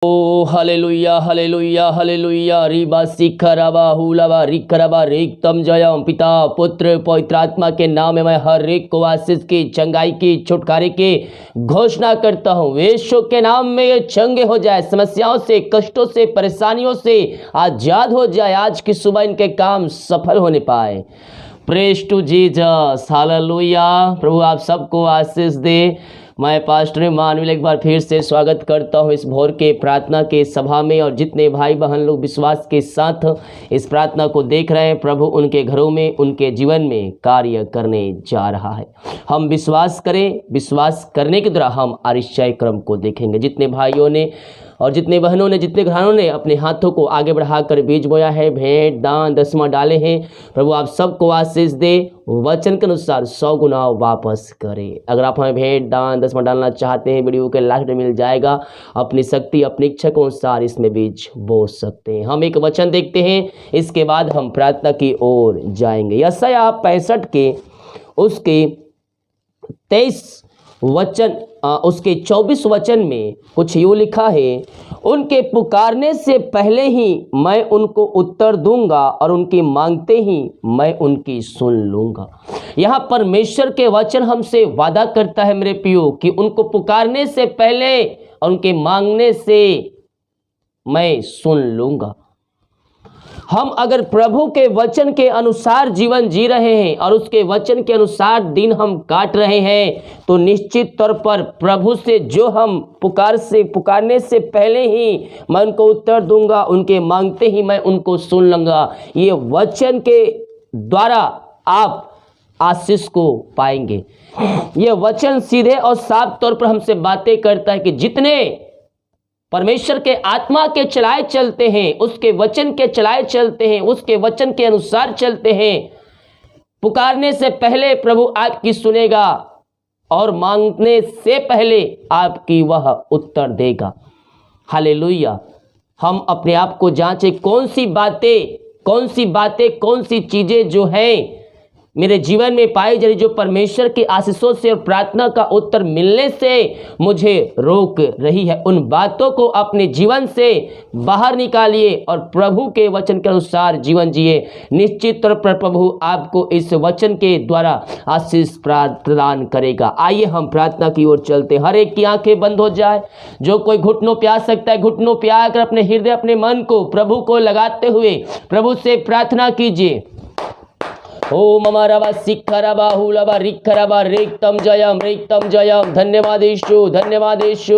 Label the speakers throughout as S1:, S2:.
S1: ओ hallelujah hallelujah hallelujah Riba सिखरबा हुलबा रिखरबा रिक्तम Jayam. पिता पुत्र पवित्र आत्मा के नाम में मैं हर एक को आशीष की, चंगाई की, छुटकारे की घोषणा करता हूँ। यीशु के नाम में ये चंगे हो जाए, समस्याओं से, कष्टों से, परेशानियों से आजाद हो जाए। आज की सुबह इनके काम सफल होने पाए। Praise to Jesus, hallelujah. प्रभु आप सबको आशीष दे। मैं पास्टर इमानुएल एक बार फिर से स्वागत करता हूं इस भोर के प्रार्थना के सभा में, और जितने भाई बहन लोग विश्वास के साथ इस प्रार्थना को देख रहे हैं, प्रभु उनके घरों में, उनके जीवन में कार्य करने जा रहा है। हम विश्वास करें, विश्वास करने के द्वारा हम आरिश्चय क्रम को देखेंगे। जितने भाइयों ने और जितने बहनों ने, जितने घरानों ने अपने हाथों को आगे बढ़ाकर बीज बोया है, भेंट दान दसवां डाले हैं, प्रभु आप सबको आशीष दे, वचन के अनुसार 100 गुना वापस करे। अगर आप हमें भेंट दान दसवां डालना चाहते हैं, वीडियो के लास्ट में मिल जाएगा। अपनी शक्ति, अपनी इच्छा के अनुसार इसमें बीज बो सकते हैं। हम एक वचन देखते हैं, इसके बाद हम प्रार्थना की ओर जाएंगे। यशायाह 65 के उसके 23 वचन, उसके 24 वचन में कुछ यूँ लिखा है, उनके पुकारने से पहले ही मैं उनको उत्तर दूंगा और उनकी मांगते ही मैं उनकी सुन लूंगा। यहाँ परमेश्वर के वचन हमसे वादा करता है मेरे प्रियो, कि उनको पुकारने से पहले और उनके मांगने से मैं सुन लूंगा। हम अगर प्रभु के वचन के अनुसार जीवन जी रहे हैं और उसके वचन के अनुसार दिन हम काट रहे हैं, तो निश्चित तौर पर प्रभु से जो हम पुकारने से पहले ही मैं उनको उत्तर दूंगा, उनके मांगते ही मैं उनको सुन लूंगा। ये वचन के द्वारा आप आशीष को पाएंगे। ये वचन सीधे और साफ तौर पर हमसे बातें करता है कि जितने परमेश्वर के आत्मा के चलाए चलते हैं, उसके वचन के चलाए चलते हैं, उसके वचन के अनुसार चलते हैं, पुकारने से पहले प्रभु आपकी सुनेगा और मांगने से पहले आपकी वह उत्तर देगा। हालेलुया। हम अपने आप को जांचें, कौन सी बातें, कौन सी चीजें जो हैं मेरे जीवन में पाई जा रही, जो परमेश्वर की आशीषों से और प्रार्थना का उत्तर मिलने से मुझे रोक रही है। उन बातों को अपने जीवन से बाहर निकालिए और प्रभु के वचन के अनुसार जीवन जिए। निश्चित तौर पर प्रभु आपको इस वचन के द्वारा आशीष प्रदान करेगा। आइए हम प्रार्थना की ओर चलते। हर एक की आंखें बंद हो जाए। जो कोई घुटनों पे आ सकता है, घुटनों पे आकर अपने हृदय, अपने मन को प्रभु को लगाते हुए प्रभु से प्रार्थना कीजिए। ओम अमरवा सिखरबा हुलबा रिखरबा रिक्तम जयम। धन्यवाद यीशु, धन्यवाद यीशु।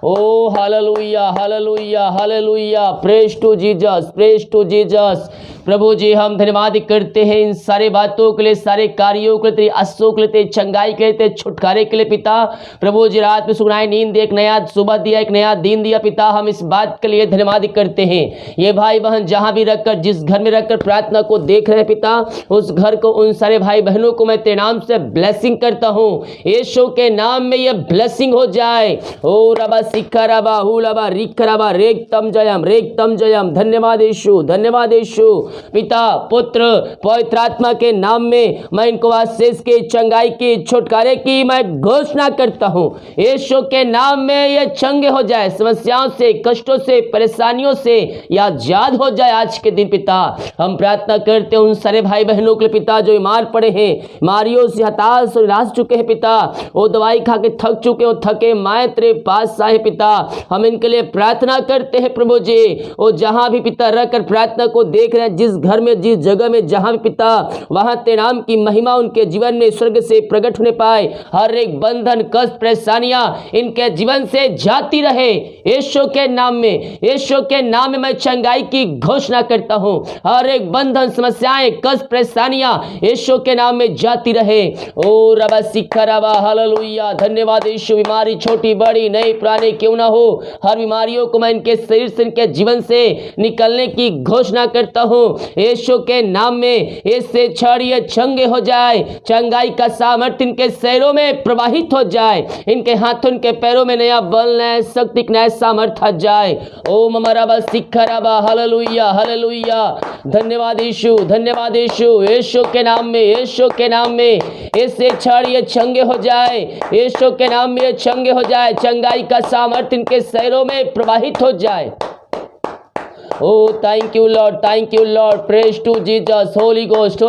S1: Oh hallelujah hallelujah hallelujah. Praise to Jesus, praise to Jesus. प्रभु जी हम धन्यवाद करते हैं इन सारे बातों के लिए, सारे कार्यों के लिए, तेरी आशीषों के लिए, तेरी चंगाई के लिए, तेरे छुटकारे के लिए। पिता प्रभु जी रात में सुनाई नींद, एक नया सुबह दिया, एक नया दिन दिया। पिता हम इस बात के लिए धन्यवाद करते हैं। ये भाई बहन जहां भी रखकर, जिस घर में रखकर प्रार्थना को देख रहे हैं पिता, उस घर को, उन सारे भाई बहनों को मैं तेरे नाम से ब्लेसिंग करता हूँ। यीशु के नाम में ये ब्लेसिंग हो जाए। ओ रबा सिखरबा हुलबा रिखरबा रेक्तम जयम। धन्यवाद यीशु, धन्यवाद यीशु। पिता पुत्र पवित्र आत्मा के नाम में मैं इनको आशीष की, चंगाई की, छुटकारे की मैं घोषणा करता हूँ। यीशु के नाम में ये चंगे हो जाए, समस्याओं से, कष्टों से, परेशानियों से या आजाद हो जाए आज के दिन। पिता हम प्रार्थना करते हैं उन सारे भाई बहनों के लिए पिता, जो बीमार पड़े हैं, बीमारियों से हताश और निराश चुके हैं पिता, वो दवाई खा के थक चुके, वो थके माए तेरे पास आए पिता। हम इनके लिए प्रार्थना करते हैं प्रभु जी। वो जहां भी पिता रहकर प्रार्थना को देख रहे हैं, जिस घर में, जिस जगह में, जहां भी पिता, वहां तेरे नाम की महिमा उनके जीवन में स्वर्ग से प्रकट होने पाए। हर एक बंधन, कष्ट, परेशानियां इनके जीवन से जाती रहे यीशु के नाम में। यीशु के नाम में मैं चंगाई की घोषणा करता हूं। हर एक बंधन, समस्याएं, कष्ट, परेशानियां यीशु के नाम में जाती रहे। ओ रबा सिखरबा हालेलुया। धन्यवाद यीशु। बीमारी छोटी बड़ी नई पुरानी क्यों ना हो, हर बीमारियों को मैं इनके शरीर से, इनके जीवन से निकलने की घोषणा करता हूं यीशु के नाम में। इससे छड़िए चंगे हो जाए, चंगाई का सामर्थ्य इनके शरीरों में प्रवाहित हो जाए, इनके हाथों, इनके पैरों में नया बल, नया शक्ति, नया सामर्थ्य आ जाए। ओम अमरबा सिखरबा हालेलुया हालेलुया। धन्यवाद यीशु, धन्यवाद यीशु। यीशु के नाम में, यीशु के नाम में इससे क्षण ये चंगे हो जाए, यीशु के नाम में ये चंगे हो जाए, चंगाई का सामर्थ्य इनके शरीरों में प्रवाहित हो जाए। Oh, thank you Lord, praise to Jesus, Holy Ghost,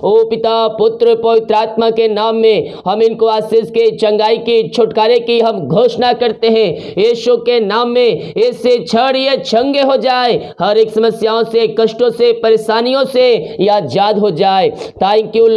S1: ओ पिता पुत्र पवित्र आत्मा के नाम में हम इनको आशीष के, चंगाई की, छुटकारे की हम घोषणा करते हैं यीशु के नाम में। इससे क्षण ये चंगे हो जाए, हर एक समस्याओं से, कष्टों से, परेशानियों से ये आजाद हो जाए। थैंक यू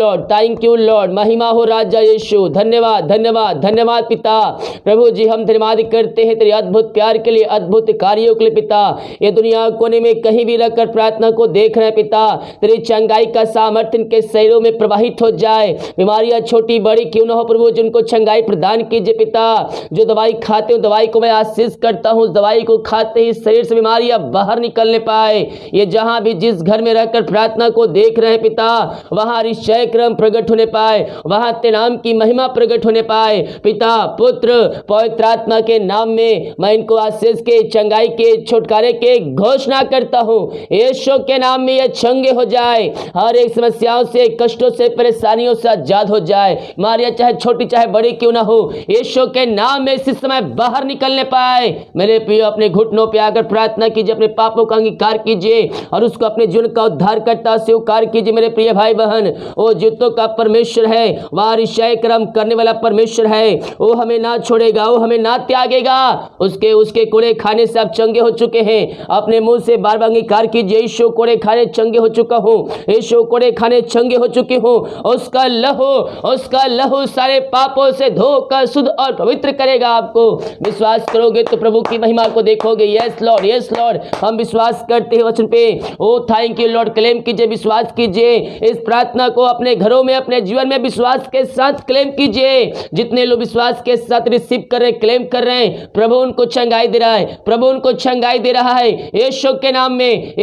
S1: लॉर्ड, महिमा हो राजा यीशु। धन्यवाद पिता। प्रभु जी हम धन्यवाद करते हैं तेरे अद्भुत प्यार के लिए, अद्भुत कार्यों के लिए पिता। ये दुनिया कोने में कहीं भी रखकर प्रार्थना को देख रहे हैं पिता, तेरी चंगाई का सामर्थ्य इनके शरीरों में प्रवाहित हो जाए। बीमारियां छोटी बड़ी क्यों ना हो प्रभु, जिनको चंगाई प्रदान कीजिए पिता। जो दवाई खाते हो दवाई को मैं आशीष करता हूं, उस दवाई को खाते ही शरीर से बीमारियां बाहर निकलने पाए। ये जहां भी जिस घर में रहकर प्रार्थना को देख रहे हैं पिता, वहां निश्चय क्रम प्रकट होने पाए, वहां तेरे नाम की महिमा प्रकट होने पाए पिता पुत्र पवित्र आत्मा के नाम में। मैं इनको आशीष के, चंगाई के, छुटकारे के घोषणा करता हूं यीशु के नाम में। ये चंगे हो जाए, हर एक समस्याओं से, कष्टों से, परेशानियों से आजाद हो जाए। बीमारियां चाहे छोटी चाहे बड़ी क्यों ना हो, यीशु के नाम में इसी समय बाहर निकलने पाए। मेरे प्रिय अपने घुटनों पे आकर प्रार्थना कीजिए, अपने पापों का अंगीकार कीजिए और उसको अपने जीवन का उद्धार करता स्वीकार कीजिए। मेरे प्रिय भाई बहन, वो जीतों का परमेश्वर है, वह निश्चय कर्म करने वाला परमेश्वर है। वो हमें ना छोड़ेगा, वो हमें ना त्यागेगा। उसके कोड़े खाने से आप चंगे हो चुके हैं। अपने मुंह से बार बार अंगीकार कीजिए, यीशु कोड़े खाने चंगे हो चुका हूँ, यीशु कोड़े खाने चंगे हो चुकी हूँ। उसका लहू सारे पापों से धोकर शुद्ध और पवित्र करेगा आपको। विश्वास करोगे तो प्रभु की महिमा को देखोगे। यस लॉर्ड, हम विश्वास करते हैं वचन पे। ओ थैंक यू लॉर्ड, क्लेम कीजिए, विश्वास कीजिए इस प्रार्थना को अपने घरों में, अपने जीवन में विश्वास के साथ क्लेम कीजिए। जितने लोग विश्वास के साथ रिसीव कर रहे, क्लेम कर रहे हैं, प्रभु उनको चंगाई दे रहा है, प्रभु उनको चंगाई दे रहा है यीशु के नाम में।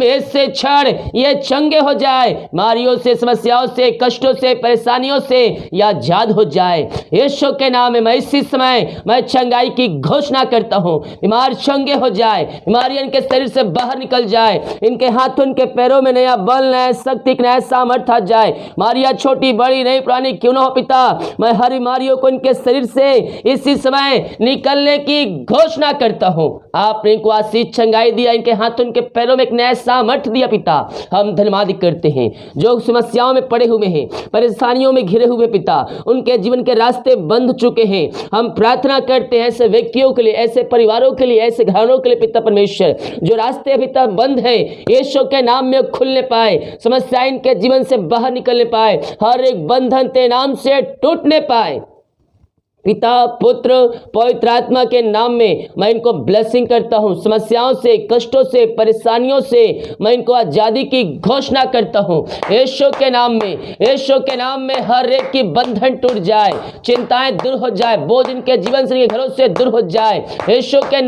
S1: इससे क्षण ये चंगे हो जाए, बीमारियों से, समस्याओं से, कष्टों से, परेशानियों से या आजाद हो जाए यीशु के नाम में। मैं इसी समय मैं चंगाई की घोषणा करता हूं, बीमार चंगे हो जाए, बीमारियां इनके शरीर से बाहर निकल जाए, इनके हाथों, इनके पैरों में नया बल, नया शक्ति, नया सामर्थ्य आ जाए। बीमारियां छोटी बड़ी नहीं पुरानी क्यों ना हो पिता, मैं हर बीमारियों को इनके शरीर से इसी समय निकलने की घोषणा करता हूं। आपने इनको आशीष चंगाई दिया, इनके हाथों, इनके पैरों में एक नया सामर्थ्य दिया पिता। हम धन्यवाद करते हैं। जो समस्याओं में पड़े हुए हैं, परेशानियों में घिरे हुए पिता, उनके जीवन के रास्ते बंद चुके हैं, हम प्रार्थना करते हैं ऐसे व्यक्तियों के लिए, ऐसे परिवारों के लिए, ऐसे घरों के लिए पिता परमेश्वर, जो रास्ते अभी तक बंद है, यीशु के नाम में खुलने पाए, समस्याएं इनके जीवन से बाहर निकलने पाए, हर एक बंधन तेरे नाम से टूटने पाए। पिता पुत्र पवित्र आत्मा के नाम में मैं इनको ब्लेसिंग करता हूं। समस्याओं से, कष्टों से, परेशानियों से मैं इनको आजादी की घोषणा करता हूं यीशु के नाम में। हर एक की बंधन टूट जाए, चिंताएं दूर हो जाए, बोझ इनके जीवन से, घरों से दूर हो जाए यीशु के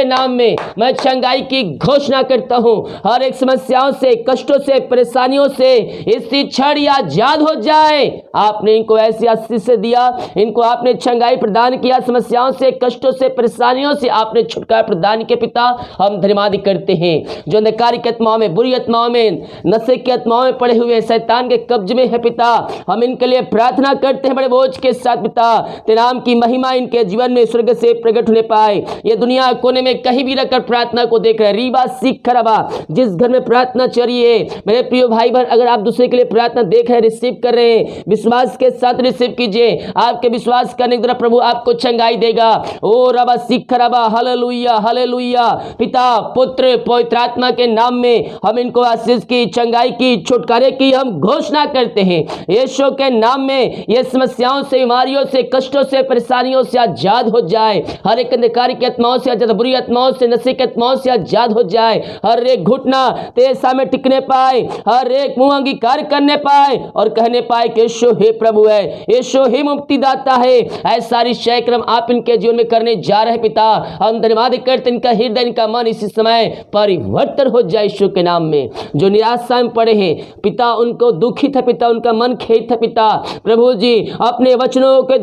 S1: नाम में मैं चंगाई की घोषणा करता हूं। हर एक समस्याओं से, कष्टों से, परेशानियों से इसी क्षण आजाद हो जाए। आपने इनको ऐसी आशीष से दिया, इनको आपने चंगाई प्रदान किया, समस्याओं से, कष्टों से, परेशानियों से आपने छुटकारा प्रदान किया पिता। हम धन्यवाद करते हैं। जो अंधकार की आत्माओं में, बुरी आत्माओं में, नशे की आत्माओं में पड़े हुए, शैतान के कब्ज में है पिता, हम इनके लिए प्रार्थना करते हैं बड़े बोझ के साथ पिता। तेरे नाम की महिमा इनके जीवन में स्वर्ग से प्रकट होने पाए। ये दुनिया कोने में कहीं भी रहकर प्रार्थना को देख रहे, रीबा सीख खराबा, जिस घर में प्रार्थना चल रही है मेरे प्रिय भाई बहन, अगर आप दूसरे के लिए प्रार्थना देख रहे, रिसीव कर रहे हैं, विश्वास के साथ रिसीव कीजिए। आपके विश्वास करने के द्वारा प्रभु आपको चंगाई देगा। ओ रबा सीख रबा, हालेलुया। पिता पुत्र पवित्र आत्मा के नाम में हम इनको आशीष की, चंगाई की, छुटकारे की हम घोषणा करते हैं यीशु के नाम में। ये समस्याओं से, बीमारियों से, कष्टों से, परेशानियों से आजाद हो जाए। हर एक अंधकार की आत्माओं से आजाद, बुरी आत्माओं से, नशे की आत्माओं से आजाद हो जाए। हर एक घुटना तेरे सामने टिकने पाए, हर एक मुंह अंगीकार करने पाए और कहने पाए कि यीशु ही प्रभु है, यीशु ही मुक्तिदाता होता है, ऐसा सारी कार्यक्रम आप इनके जीवन में करने जा रहे पिता। हम धन्यवाद करते इनका हृदय, इनका मन इसी समय परिवर्तन हो जाए यीशु के नाम में। जो निराशा में पड़े हैं पिता, उनको दुखित है पिता, उनका मन खेद है पिता, प्रभु जी अपने वचनों के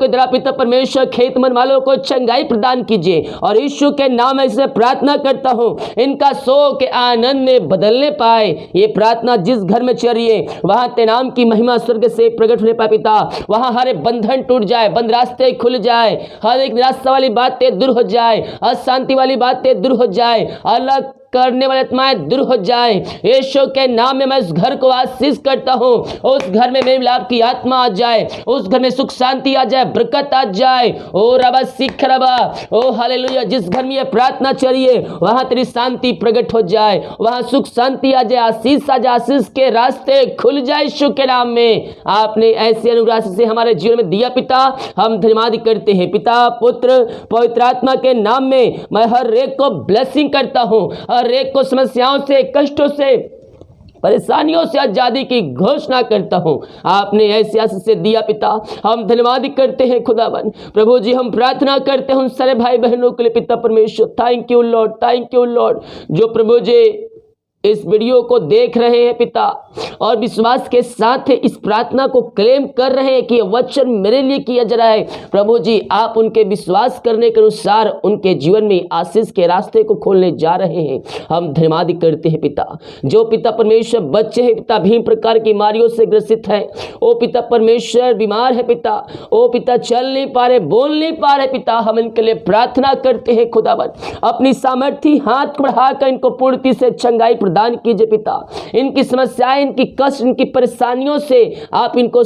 S1: द्वारा पिता परमेश्वर खेत मन वालों को चंगाई प्रदान कीजिए। और यीशु के नाम में इसे प्रार्थना करता हूँ, इनका शोक के आनंद में बदलने पाए। ये प्रार्थना जिस घर में चल रही है वहां तेरे नाम की महिमा स्वर्ग से प्रकट होने पाए पिता। वहां हर बंधन टूट जाए, बंद रास्ते खुल जाए, हर एक निराशा वाली बातें दूर हो जाए, अशांति वाली बातें दूर हो जाए, अलग करने वाले आत्माएं दूर हो जाए। यीशु के नाम में मैं उस घर को आशीष करता हूँ। उस घर में मेरी लाभ की आत्मा आ जाए, उस घर में सुख शांति आ जाए, बरकत आ जाए। ओ रबा सीख रबा, ओ हालेलुया। जिस घर में ये प्रार्थना चलिए वहां तेरी शांति प्रकट हो जाए, वहां सुख शांति आ जाए, आशीष आ जाए, आशीष के रास्ते खुल जाए यीशु के नाम में। आपने ऐसे अनुग्रह से हमारे जीवन में दिया पिता, हम धन्यवाद करते हैं पिता, पुत्र, पवित्र आत्मा के नाम में मैं हर एक को ब्लेसिंग करता हूँ। हर एक को समस्याओं से, कष्टों से, परेशानियों से आजादी की घोषणा करता हूं। आपने ऐसे आशीष से दिया पिता, हम धन्यवाद करते हैं खुदावन। प्रभु जी हम प्रार्थना करते हैं सारे भाई बहनों के लिए पिता परमेश्वर। Thank you Lord, thank you Lord. जो प्रभु जी इस वीडियो को देख रहे हैं पिता और विश्वास के साथ इस प्रार्थना को क्लेम कर रहे हैं कि यह वचन मेरे लिए किया जा रहा है, प्रभु जी आप उनके विश्वास करने के अनुसार उनके जीवन में आशीष के रास्ते को खोलने जा रहे हैं। हम धन्यवाद करते हैं पिता। जो पिता परमेश्वर बच्चे हैं पिता विभिन्न प्रकार की बीमारियों से ग्रसित है, ओ पिता परमेश्वर बीमार है पिता, ओ पिता चल नहीं पा रहे, बोल नहीं पा रहे पिता, हम इनके लिए प्रार्थना करते हैं खुदावन। अपनी सामर्थ्य हाथ बढ़ाकर इनको पूर्णता से चंगाई दान कीजिए पिता। इनकी समस्याएं, इनकी कष्ट, इनकी परेशानियों से आप इनको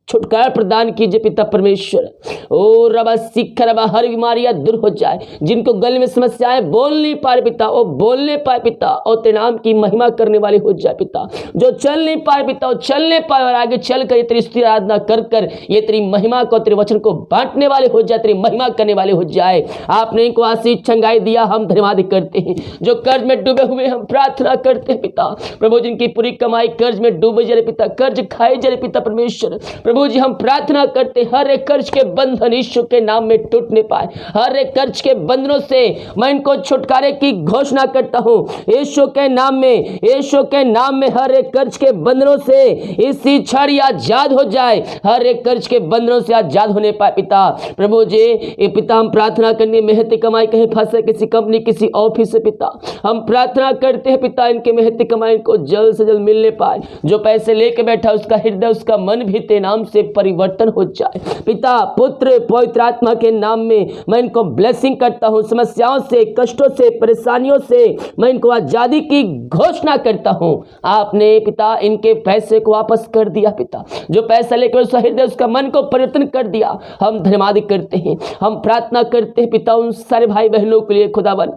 S1: छुटकारा प्रदान कीजिए पिता परमेश्वर। ओ रबा सिख रबा, हर बीमारियां दूर हो जाए। जिनको गले में समस्याएं, बोल नहीं पाए पिता, वो बोलने पाए पिता और तेरे नाम की महिमा करने वाले हो जाए पिता। जो चल नहीं पाए पिता, वो चलने पाए और आगे चल कर तेरी स्तुति आराधना कर कर ये तेरी महिमा को, तेरे वचन को बांटने वाले हो जाए, तेरी महिमा करने वाले हो जाए। आपने इनको आशीष चंगाई दिया, हम धन्यवाद करते हैं। जो कर्ज में डूबे हुए हम प्रार्थना करते हैं पिता, प्रभु जिनकी पूरी कमाई कर्ज में डूबे जा रहे पिता, कर्ज खाए जा रहे पिता परमेश्वर, प्रभु जी हम प्रार्थना करते हर एक कर्ज के बंधन यीशु के नाम में टूटने पाए। हर एक कर्ज के बंधनों से मैं इनको छुटकारे की घोषणा करता हूं यीशु के नाम में। यीशु के नाम में हर एक कर्ज के बंधनों से इसी क्षण आजाद हो जाए, हर एक कर्ज के बंधनों से आजाद होने पाए पिता। प्रभु जी ये पिता हम प्रार्थना करने मेहनती कमाई कहीं फंसे किसी कंपनी, किसी ऑफिस से पिता, हम प्रार्थना करते हैं पिता इनके मेहनती कमाई को जल्द से जल्द मिलने पाए। जो पैसे लेके बैठा उसका हृदय, उसका मन भी तेरे नाम से परिवर्तन हो जाए पिता, पुत्र, पवित्र आत्मा के नाम में मैं इनको ब्लेसिंग करता हूं। समस्याओं से, कष्टों से, परेशानियों से मैं इनको आजादी की घोषणा करता हूं। आपने पिता इनके पैसे को वापस कर दिया पिता, जो पैसा लेकर उसका हृदय, उसका मन को परिवर्तन कर दिया। हम धन्यवाद करते हैं, हम प्रार्थना करते हैं पिता उन सारे भाई बहनों के लिए खुदावन।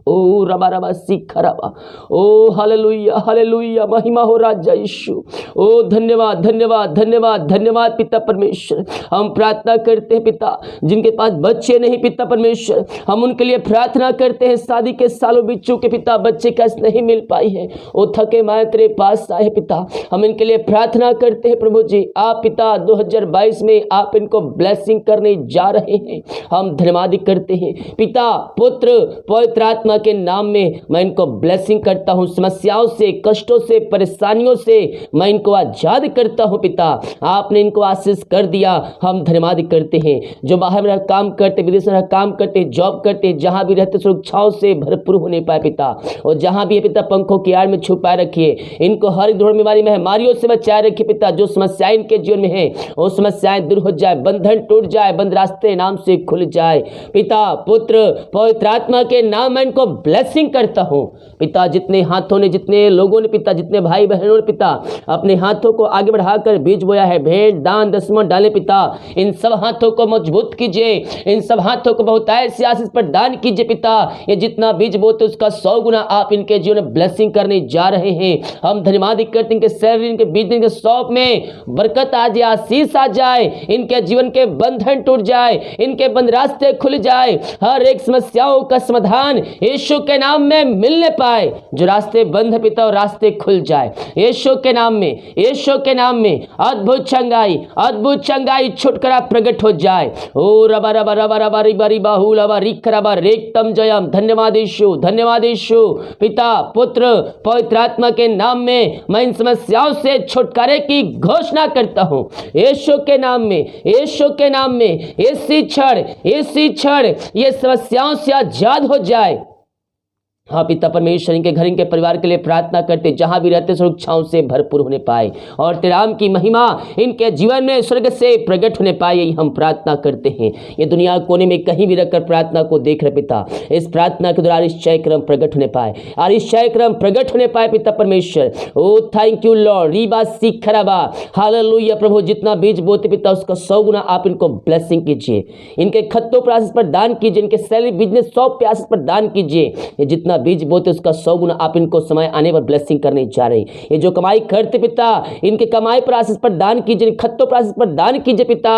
S1: ओ रबा रबा सीखा रबा, ओ हालेलुया हालेलुया, महिमा हो राजा यीशु। ओ धन्यवाद धन्यवाद धन्यवाद धन्यवाद पिता परमेश्वर। हम प्रार्थना करते हैं पिता जिनके पास बच्चे नहीं पिता परमेश्वर, हम उनके लिए प्रार्थना करते हैं। शादी के सालों बीत चुके पिता, बच्चे कैसे नहीं मिल पाई है, वो थके माए तेरे पास आए पिता, हम इनके लिए प्रार्थना करते हैं। प्रभु जी आप पिता 2022 में आप इनको ब्लेसिंग करने जा रहे हैं, हम धन्यवाद करते हैं पिता, पुत्र, पवित्र आत्मा के नाम में मैं इनको ब्लेसिंग करता हूं। समस्याओं से, कष्टों से, परेशानियों से मैं इनको आजाद करता हूं पिता। आपने इनको आशीष कर दिया, हम धन्यवाद करते हैं। जो बाहर में काम करते, विदेश में काम करते, जॉब करते, जहां भी रहते सुरक्षाओं से भरपूर होने पाए पिता, और जहां भी पिता पंखों की आड़ में छुपाए रखिए, इनको हर दौड़ बीमारी महामारियों से बचाए रखिए पिता। जो समस्याएं इनके जीवन में है वो समस्याएं दूर हो जाए, बंधन टूट जाए, बंद रास्ते नाम से खुल जाए पिता, पुत्र, पवित्र आत्मा के नाम में इनको ब्लेसिंग करता हूं पिता। जितने हाथों ने, जितने लोगों ने पिता, जितने भाई बहनों ने पिता अपने हाथों को आगे बढ़ाकर बीज बोया है, भेंट दान दसवां डाले पिता, इन सब हाथों को मजबूत कीजिए, इन सब हाथों को बहुत ऐसी आशीष प्रदान कीजिए पिता। ये जितना बीज बोते उसका 100 गुना आप इनके जीवन में ब्लेसिंग करने जा रहे हैं। हम धन्यवाद करते हैं इनके सैलरी, इनके बीज, इनके शॉप में बरकत आ जाए, आशीष आ जाए, इनके जीवन के बंधन टूट जाए, इनके बंद रास्ते खुल जाए, हर एक समस्याओं का समाधान यीशु के नाम में मिलने पाए। जो रास्ते बंद है पिता, और रास्ते खुल जाए यीशु के नाम में, यीशु के नाम में। अद्भुत चंगाई छुटकारा प्रकट हो जाए। ओ रबा रबा रबा रबा रिबा रिबा हु लबा रिख रबा रेक्तम जयम। धन्यवाद यीशु, धन्यवाद यीशु। पिता, पुत्र, पवित्र आत्मा के नाम में मैं इन समस्याओं से छुटकारे की घोषणा करता हूं यीशु के नाम में, यीशु के नाम में। इसी क्षण ये समस्याओं से आजाद हो जाए। हाँ पिता परमेश्वर, इनके घर, इनके परिवार के लिए प्रार्थना करते, जहां भी रहते सुरक्षाओं से भरपूर होने पाए, और तेरे नाम की महिमा इनके जीवन में स्वर्ग से प्रकट होने पाए, यही हम प्रार्थना करते हैं। ये दुनिया कोने में कहीं भी रखकर प्रार्थना को देख रहे पिता, इस प्रार्थना के द्वारा निश्चय क्रम प्रकट होने पाए, और निश्चय क्रम प्रकट होने पाए पिता परमेश्वर। Oh thank you lord. रीबा सिखराबा, हालेलुया प्रभु। जितना बीज बोते पिता, उसका 100 गुना आप इनको ब्लेसिंग कीजिए। इनके खत्तों पर आशीष पर दान कीजिए, इनके सैलरी बिजनेस 100 पे आशीष पर दान कीजिए। ये जितना बीज बोते उसका 100 गुना आप इनको समय आने पर ब्लेसिंग करने जा रहे हैं। ये जो कमाई करते पिता, इनके कमाई पर आशीष पर दान कीजिए, खत्तों पर आशीष पर दान कीजिए पिता।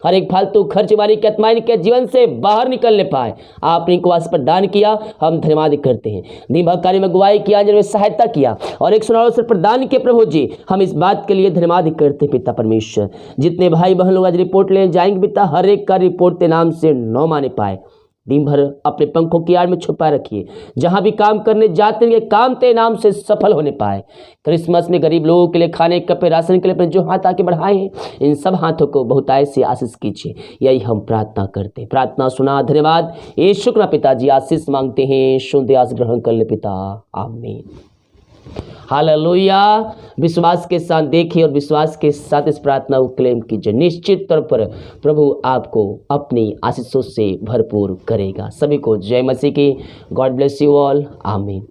S1: हर एक फालतू खर्च वाली के आत्मा इनके जीवन से बाहर निकलने पाए। आपने इनको आशीष पर दान किया, हम धन्यवाद करते हैं। दिन भर कार्य में गुवाही किया, जिनमें सहायता किया, और एक सुनहरा अवसर प्रदान किया प्रभु जी, हम इस बात के लिए धन्यवाद करते हैं पिता परमेश्वर। जितने भाई बहन लोग आज रिपोर्ट ले जाएंगे पिता, हर एक का रिपोर्ट के नाम से 9 माने पाए। दिन भर अपने पंखों की आड़ में छुपा रखिए, जहां भी काम करने जाते हैं काम ते नाम से सफल होने पाए। क्रिसमस में गरीब लोगों के लिए खाने, कपड़े, राशन के लिए अपने जो हाथ आके बढ़ाए हैं, इन सब हाथों को बहुतायत से आशीष कीजिए, यही हम प्रार्थना करते हैं। प्रार्थना सुना, धन्यवाद। यीशु के पिताजी आशीष मांगते हैं, शुद्ध आशीष ग्रहण कर ले पिता, आमीन। हालेलुया। विश्वास के साथ देखिए और विश्वास के साथ इस प्रार्थना को क्लेम कीजिए। निश्चित तौर पर प्रभु आपको अपनी आशीषों से भरपूर करेगा। सभी को जय मसीह की। गॉड ब्लेस यू ऑल, आमीन।